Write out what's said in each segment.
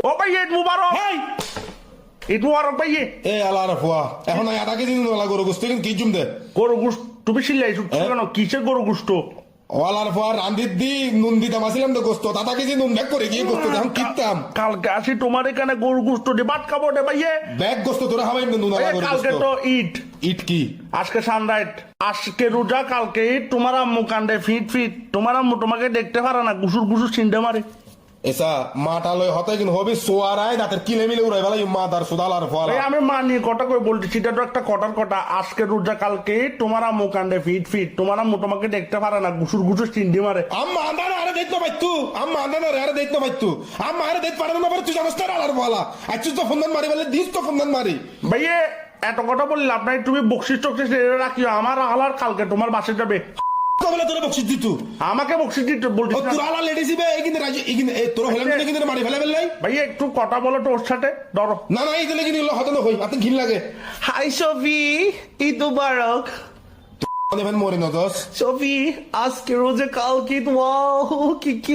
ও ভাই ঈদ মুবারক। ঈদ মুবারক ভাই। এ আলার ফুয়া এখন আধা কেজি ওলা গরু গোস্ত কিন্তু কি জুম দে গরু গুস্ত তুমি সিলাইছো কেন? কিসের গরু গুস্ত? ওলার ফুয়া রান্দির দি নুন দিতাম আসিলাম তো গোস্ত আধা কেজি নুন ব্যাগ করে গিয়ে গোস্ত এখন কিনতাম কালকে আসি তোমার এখানে গরু গুস্ত দিয়ে ভাত খাবো রে ভাইয়ে। ব্যাগ গোস্ত তোরা খাবাই নুন আলা গরু কালকে গোস্ত তো ঈদ। ইট কি আজকে সানরাইট, আজকে রোজা, কালকে ঈদ। তোমার আম্মু কান্দে ফিট ফিট। তোমার আম্মু তোমাকে দেখতে পারে না, গুসুর গুসুর চিন্তা মারে। এসা মাটালয় হতে কিন্তু হবে সোয়ারায় দাঁতের কিলে মিলে উড়াই বেলা মা দার সুদালার ফলা এই আমি মা নিয়ে কটা করে বলছি, এটা তো একটা কটার কথা। আজকে রোজা, কালকে ঈদ। তোমার আম্মু কান্দে ফিট ফিট। তোমার আম্মু তোমাকে দেখতে পারে না, গুসুর গুসুর চিন্তা মারে। আম্মা আন্দানা আরে দেখতে পাইতু আম্মা আন্দানা আরে দেখতে পাইতু আম্মা আরে দেখতে পারে না পারে তুই জানাস তার আলার ফলা আচ্ছা তো ফোন মারি বলে দিস তো ফোন মারি ভাইয়ে এত কথা বললে আপনার তুমি বকশিস টকশিস রাখিও। আমার আলার কালকে তোমার বাসে যাবে। বলে তোরা বকশিস দিতু আমাকে বকশিস দিতে বলছি ও তোর আলা লেডিস বে এই কিন্তু রাজি এই কিন্তু তোর হলাম কিন্তু মারি ফেলে ফেললাই ভাইয়া একটু কথা বলো তো ওর সাথে, ধরো। না না এই দিলে কিন্তু হতে না হই আপনি ঘিন লাগে হাই সফি, ঈদ মুবারক। দেবেন মরে না দোস সফি আজকে রোজে, কালকে ঈদ। ওয়াও কি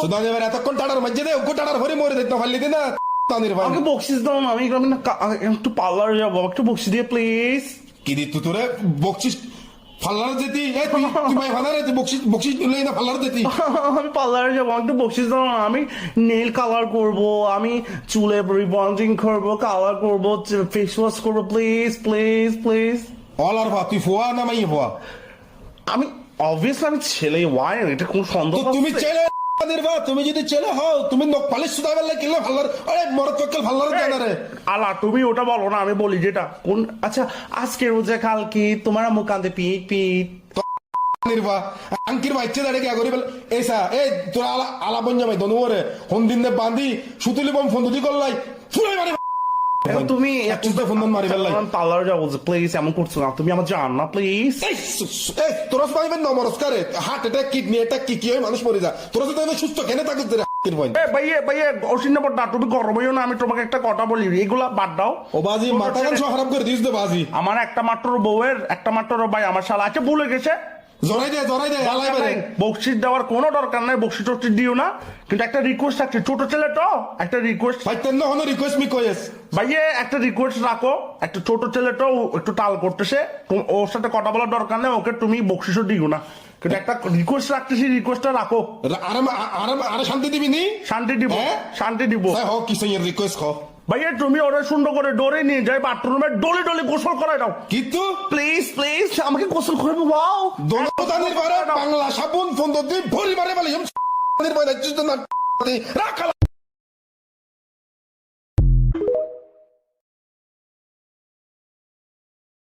সুদান এবার এতক্ষণ টাটার মধ্যে দে ওকে টাটার ভরে মরে দেখতে পারলি না তানির ভাই আমাকে বকশিস দাও না। আমি একটু পার্লার যাবো, একটু বকশিস দিয়ে প্লিজ। কি দিত তোরে বকশিস ফাল্লার যেতি এই তুই মাই ফাদারে তুই বকশিস বকশিস লই না ফাল্লার যেতি আমি পার্লারে যাবো, একটু বকশিস দাও না। আমি নেল কালার করব, আমি চুলে রিবন্ডিং করবো, কালার করবো, ফেস ওয়াশ করবো। Please please please. অলার ভা তুই ফোয়া না মাই ফোয়া আমি অবভিয়াসলি আমি ছেলে। ওয়াই এটা কোন সন্দেহ? তো তুমি ছেলে তুমি যদি ছেলে হও তুমি নখ পালিশ সুদা বেলা কিনলে ভাল্লার আরে মরদ পক্ষে ভাল্লার জানা রে আলা তুমি ওটা বলো না, আমি বলি যেটা কোন। আচ্ছা আজকে রোজা, কালকে তোমার মুখ কান্দে পিট পিট। নির্বা আঙ্কির বাচ্চা দাঁড়িয়ে কি করি বল এসা এই তোরা আলা আলা বঞ্জা ভাই দনুরে হন দিন দে বাঁধি সুতুলি বম ফোন দুদি করলাই ফুলাই মারি তুমি ফোন মারি ফেললাই পার্লার যাবো প্লিজ, এমন করছো না তুমি। আমার জান না প্লিজ। এই তোরা পাইবেন না মরস্কারে হার্ট অ্যাটাক কিডনি অ্যাটাক কি হয় মানুষ মরে যায় তোরা তো সুস্থ কেন থাকুক ভাইয়ে ভাইয়ে অসিন্ন না, তুমি গরম হইও না। আমি তোমাকে একটা কথা বলি, এগুলা বাদ দাও। ও বাজি মাথা গান সব খারাপ করে দিস তো বাজি আমার একটা মাত্র বউয়ের একটা মাত্র ভাই আমার শালা আছে, ভুলে গেছে। জড়াই দে আলাই বারে বকশিস দেওয়ার কোনো দরকার নাই, বকশিস টকশিস দিও না। কিন্তু একটা রিকোয়েস্ট আছে, ছোট ছেলে তো একটা রিকোয়েস্ট। ভাই তেন হনো রিকোয়েস্ট মি কয়েস ভাইয়ে একটা রিকোয়েস্ট রাখো, একটা ছোট ছেলেটা একটু টাল করতেছে, ওর সাথে কথা বলার দরকার নেই, ওকে তুমি বকশিসও দিও না। কিন্তু একটা রিকোয়েস্ট রাখতেছি, রিকোয়েস্টটা রাখো। আরে শান্তি দিবি নি শান্তি দিব, শান্তি দিব। হ কিছু রিকোয়েস্ট খ ভাইয়া তুমি ওরা সুন্দর করে ডোরে নিয়ে যাই বাথরুমে, ডলে ডলে গোসল করাই দাও কিন্তু প্লিজ প্লিজ। আমাকে গোসল করে দাও। দোনো বাংলা সাবুন ফোন দিই ভরি মারে বলি রাখা